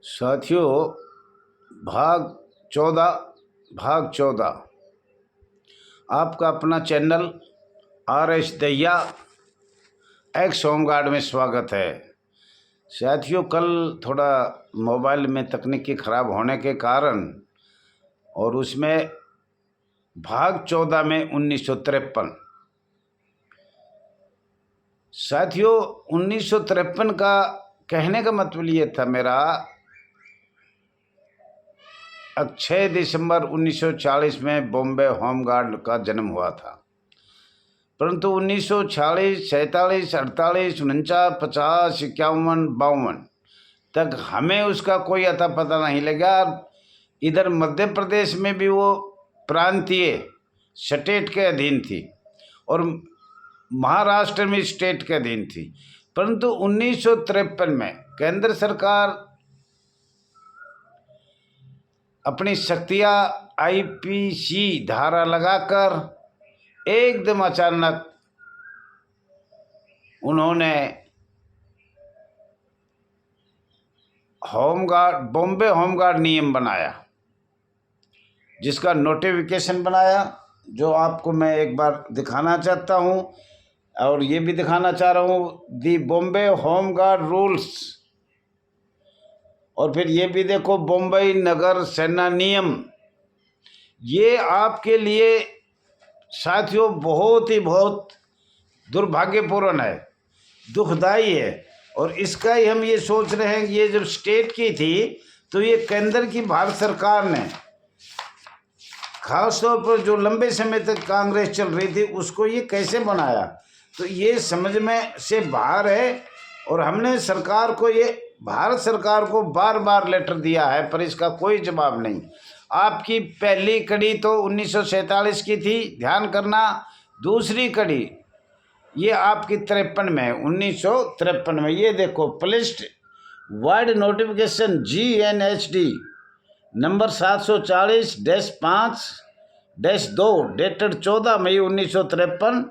साथियों, भाग 14 आपका अपना channel RS Dahiya x home guard में स्वागत है। साथियों, कल थोड़ा मोबाइल में तकनीकी ख़राब होने के कारण और उसमें भाग 14 में 1953। साथियों, 1953 का कहने का मतलब ये था मेरा 6 दिसंबर 1940 में बॉम्बे होमगार्ड का जन्म हुआ था, परंतु 1940, 47, 48, 49, 50, 51, 52 तक हमें उसका कोई अता पता नहीं लगा। इधर मध्य प्रदेश में भी वो प्रांतीय स्टेट के अधीन थी और महाराष्ट्र में स्टेट के अधीन थी, परंतु 1953 में केंद्र सरकार अपनी शक्तियाँ IPC धारा लगाकर एकदम अचानक उन्होंने होमगार्ड बॉम्बे होमगार्ड नियम बनाया, जिसका नोटिफिकेशन बनाया, जो आपको मैं एक बार दिखाना चाहता हूँ और ये भी दिखाना चाह रहा हूँ, दी बॉम्बे होमगार्ड रूल्स। और फिर ये भी देखो, बम्बई नगर सेना नियम। ये आपके लिए साथियों बहुत दुर्भाग्यपूर्ण है, दुखदाई है। और इसका ही हम ये सोच रहे हैं कि ये जब स्टेट की थी तो ये केंद्र की भारत सरकार ने खासतौर पर जो लंबे समय तक कांग्रेस चल रही थी उसको ये कैसे बनाया, तो ये समझ में से बाहर है। और हमने सरकार को, ये भारत सरकार को बार बार लेटर दिया है, पर इसका कोई जवाब नहीं। आपकी पहली कड़ी तो 1947 की थी, ध्यान करना। दूसरी कड़ी ये आपकी 53 में, 1953 में। ये देखो, published word notification GNHD number 740-5-2 dated 14 मई 1953,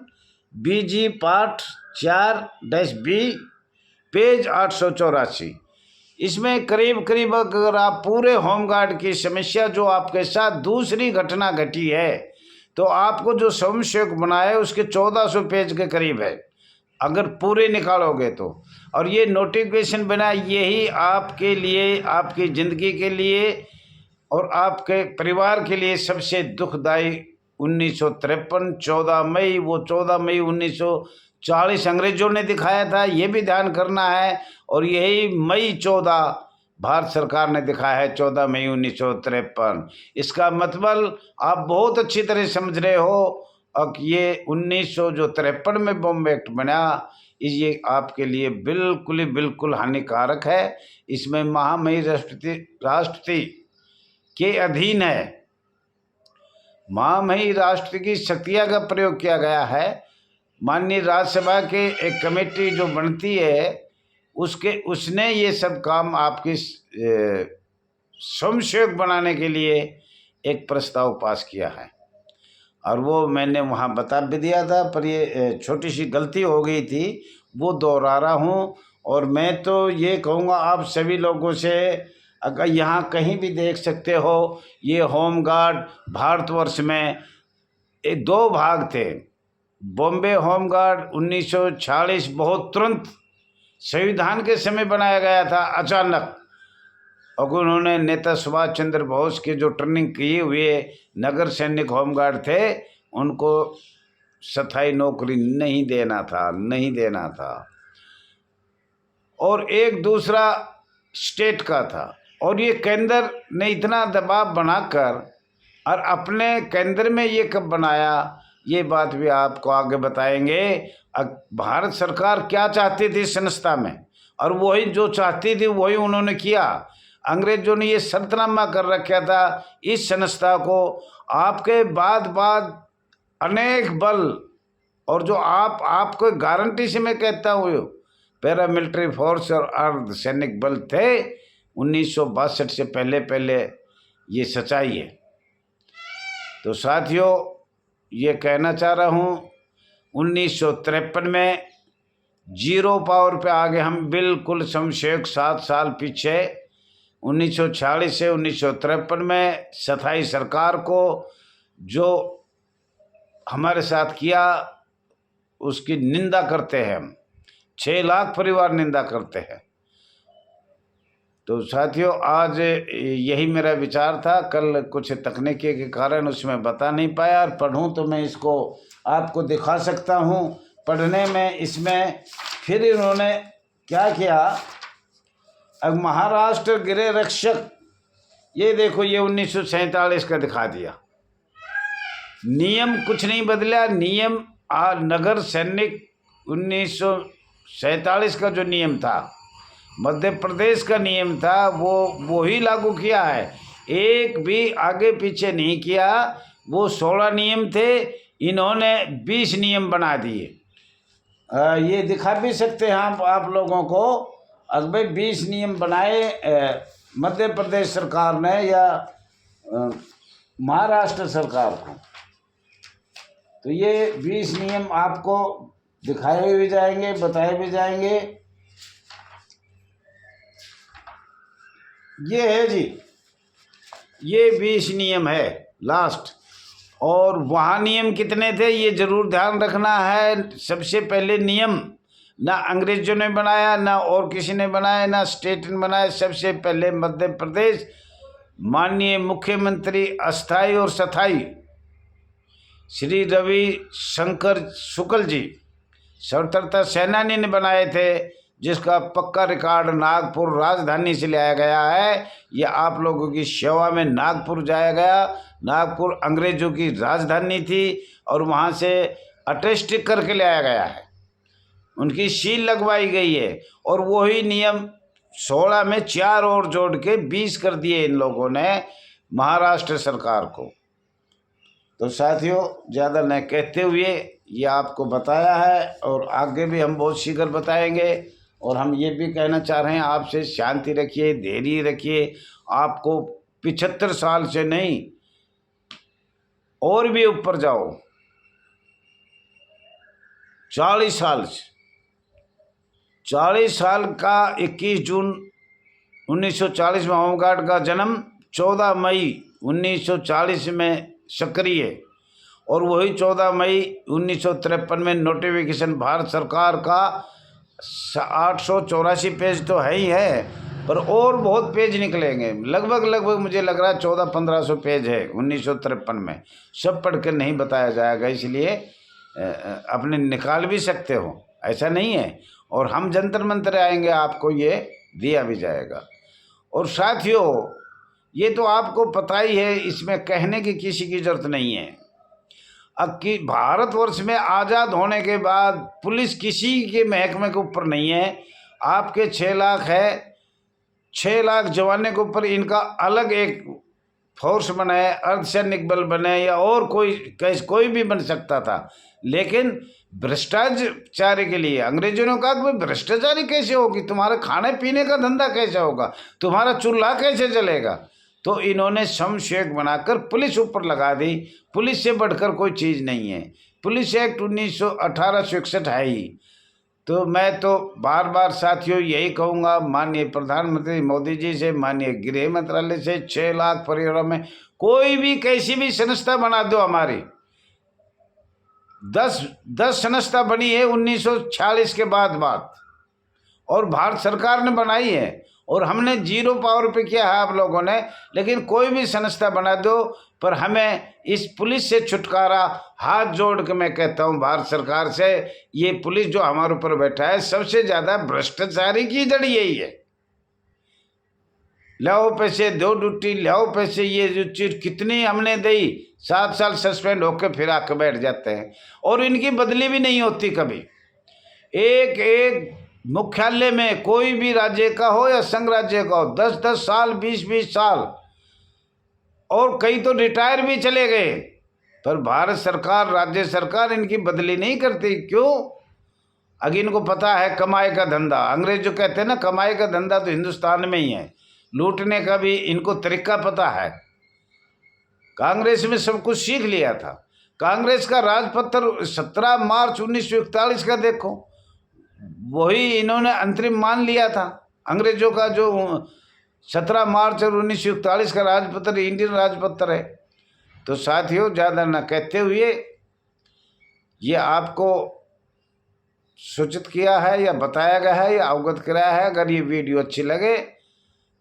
BG पार्ट 4-B पेज 884। इसमें करीब करीब अगर आप पूरे होमगार्ड की समस्या जो आपके साथ दूसरी घटना घटी है, तो आपको जो स्वयंसेवक बनाया है उसके 1400 पेज के करीब है, अगर पूरे निकालोगे तो। और ये नोटिफिकेशन बना, यही आपके लिए, आपकी ज़िंदगी के लिए और आपके परिवार के लिए सबसे दुखदाई 1953 14 मई, वो 14 मई 1940 अंग्रेजों ने दिखाया था, ये भी ध्यान करना है। और यही मई 14 भारत सरकार ने दिखाया है, 14 मई 1953। इसका मतलब आप बहुत अच्छी तरह समझ रहे हो। अब ये 1953 में बॉम्बे एक्ट बना, ये आपके लिए बिल्कुल हानिकारक है। इसमें महामहिम राष्ट्रपति के अधीन है, महामहिम राष्ट्र की शक्तियाँ का प्रयोग किया गया है। माननीय राज्यसभा के एक कमेटी जो बनती है उसने ये सब काम आपकी स्वयंसेवक बनाने के लिए एक प्रस्ताव पास किया है, और वो मैंने वहाँ बता भी दिया था, पर ये छोटी सी गलती हो गई थी, वो दोहरा रहा हूँ। और मैं तो ये कहूँगा आप सभी लोगों से, अगर यहाँ कहीं भी देख सकते हो, ये होमगार्ड भारतवर्ष में दो भाग थे। बॉम्बे होमगार्ड 1940 बहुत तुरंत संविधान के समय बनाया गया था, अचानक। और उन्होंने नेता सुभाष चंद्र बोस के जो ट्रेनिंग किए हुए नगर सैनिक होमगार्ड थे, उनको स्थायी नौकरी नहीं देना था। और एक दूसरा स्टेट का था, और ये केंद्र ने इतना दबाव बनाकर, और अपने केंद्र में ये कब बनाया, ये बात भी आपको आगे बताएंगे। भारत सरकार क्या चाहती थी संस्था में, और वही जो चाहती थी वही उन्होंने किया। अंग्रेजों ने ये शर्तनामा कर रखा था इस संस्था को, आपके बाद अनेक बल, और जो आपको गारंटी से मैं कहता हूँ, पैरामिलिट्री फोर्स और अर्धसैनिक बल थे 1962 से पहले, ये सच्चाई है। तो साथियों, ये कहना चाह रहा हूँ, 1953 में जीरो पावर पे आ गए हम, बिल्कुल स्वयंसेवक 7 साल पीछे 1946 से 1953 में सथाई सरकार को जो हमारे साथ किया उसकी निंदा करते हैं हम। 6 लाख परिवार निंदा करते हैं। तो साथियों, आज यही मेरा विचार था। कल कुछ तकनीकी के कारण उसमें बता नहीं पाया, और पढ़ूं तो मैं इसको आपको दिखा सकता हूं। पढ़ने में इसमें फिर इन्होंने क्या किया, अब महाराष्ट्र गृह रक्षक, ये देखो, ये 1947 का दिखा दिया। नियम कुछ नहीं बदला। नियम नगर सैनिक 1947 का जो नियम था, मध्य प्रदेश का नियम था, वो ही लागू किया है। एक भी आगे पीछे नहीं किया। वो 16 नियम थे, इन्होंने 20 नियम बना दिए। ये दिखा भी सकते हैं आप लोगों को। अगर 20 नियम बनाए मध्य प्रदेश सरकार ने या महाराष्ट्र सरकार को, तो ये 20 नियम आपको दिखाए भी जाएंगे, बताए भी जाएंगे। ये है जी, ये 20 नियम है लास्ट। और वहाँ नियम कितने थे ये जरूर ध्यान रखना है। सबसे पहले नियम ना अंग्रेजों ने बनाया, ना और किसी ने बनाया, ना स्टेट ने बनाया। सबसे पहले मध्य प्रदेश माननीय मुख्यमंत्री अस्थाई और सथाई श्री रवि शंकर शुक्ल जी, स्वतंत्रता सेनानी ने बनाए थे, जिसका पक्का रिकॉर्ड नागपुर राजधानी से लाया गया है। यह आप लोगों की सेवा में नागपुर जाया गया। नागपुर अंग्रेजों की राजधानी थी और वहाँ से अटेस्ट करके लाया गया है, उनकी सील लगवाई गई है। और वही नियम 16 में 4 और जोड़ के 20 कर दिए इन लोगों ने महाराष्ट्र सरकार को। तो साथियों, ज़्यादा न कहते हुए ये आपको बताया है, और आगे भी हम बहुत शीघ्र बताएंगे। और हम ये भी कहना चाह रहे हैं आपसे, शांति रखिए, धैर्य रखिए। आपको 75 साल से नहीं और भी ऊपर जाओ, 40 साल से, 40 साल का 21 जून 1940 में होमगार्ड का जन्म, 14 मई 1940 में सक्रिय, और वही 14 मई 1953 में नोटिफिकेशन। भारत सरकार का 884 पेज तो है ही है, पर और बहुत पेज निकलेंगे। लगभग मुझे लग रहा है 1400-1500 पेज है 1953 में। सब पढ़ कर नहीं बताया जाएगा, इसलिए अपने निकाल भी सकते हो, ऐसा नहीं है। और हम जंतर मंतर आएंगे, आपको ये दिया भी जाएगा। और साथियों, ये तो आपको पता ही है, इसमें कहने की किसी की जरूरत नहीं है। अब कि भारतवर्ष में आज़ाद होने के बाद पुलिस किसी के महकमे के ऊपर नहीं है। आपके 6 लाख है, 6 लाख जवानों के ऊपर इनका अलग एक फोर्स बना है, अर्धसैनिक बल बने, या और कोई भी बन सकता था। लेकिन भ्रष्टाचारी के लिए अंग्रेजों ने कहा कि भ्रष्टाचारी कैसे होगी, तुम्हारे खाने पीने का धंधा कैसे होगा, तुम्हारा चूल्हा कैसे जलेगा। तो इन्होंने समशेक बनाकर पुलिस ऊपर लगा दी। पुलिस से बढ़कर कोई चीज़ नहीं है। पुलिस एक्ट 1861 है ही। तो मैं तो बार बार साथियों यही कहूँगा, माननीय प्रधानमंत्री मोदी जी से, माननीय गृह मंत्रालय से, 6 लाख परिवारों में कोई भी कैसी भी संस्था बना दो। हमारी 10 संस्था बनी है 1946 के बाद, और भारत सरकार ने बनाई है, और हमने 0 पावर पे किया है आप लोगों ने। लेकिन कोई भी संस्था बना दो, पर हमें इस पुलिस से छुटकारा, हाथ जोड़ के मैं कहता हूँ भारत सरकार से। ये पुलिस जो हमारे ऊपर बैठा है, सबसे ज़्यादा भ्रष्टाचारी की जड़ यही है। लाओ पैसे, दो ड्यूटी, लाओ पैसे, ये जो चीज कितनी हमने दी, 7 साल सस्पेंड होकर फिर आके बैठ जाते हैं, और इनकी बदली भी नहीं होती कभी। एक मुख्यालय में कोई भी राज्य का हो या संघ राज्य का हो, 10-10 साल, 20-20 साल, और कई तो रिटायर भी चले गए, पर भारत सरकार, राज्य सरकार इनकी बदली नहीं करती। क्यों? अगर इनको पता है कमाई का धंधा, अंग्रेज जो कहते हैं ना, कमाई का धंधा तो हिंदुस्तान में ही है, लूटने का भी इनको तरीका पता है। कांग्रेस में सब कुछ सीख लिया था। कांग्रेस का राजपत्र 17 मार्च 1941 का देखो, वही इन्होंने अंतरिम मान लिया था। अंग्रेजों का जो 17 मार्च और 1941 का राजपत्र इंडियन राजपत्र है। तो साथियों, ज़्यादा न कहते हुए ये आपको सूचित किया है या बताया गया है या अवगत कराया है। अगर ये वीडियो अच्छी लगे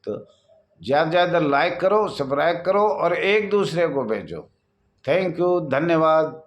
तो ज़्यादा से ज़्यादा लाइक करो, सब्सक्राइब करो और एक दूसरे को भेजो। थैंक यू, धन्यवाद।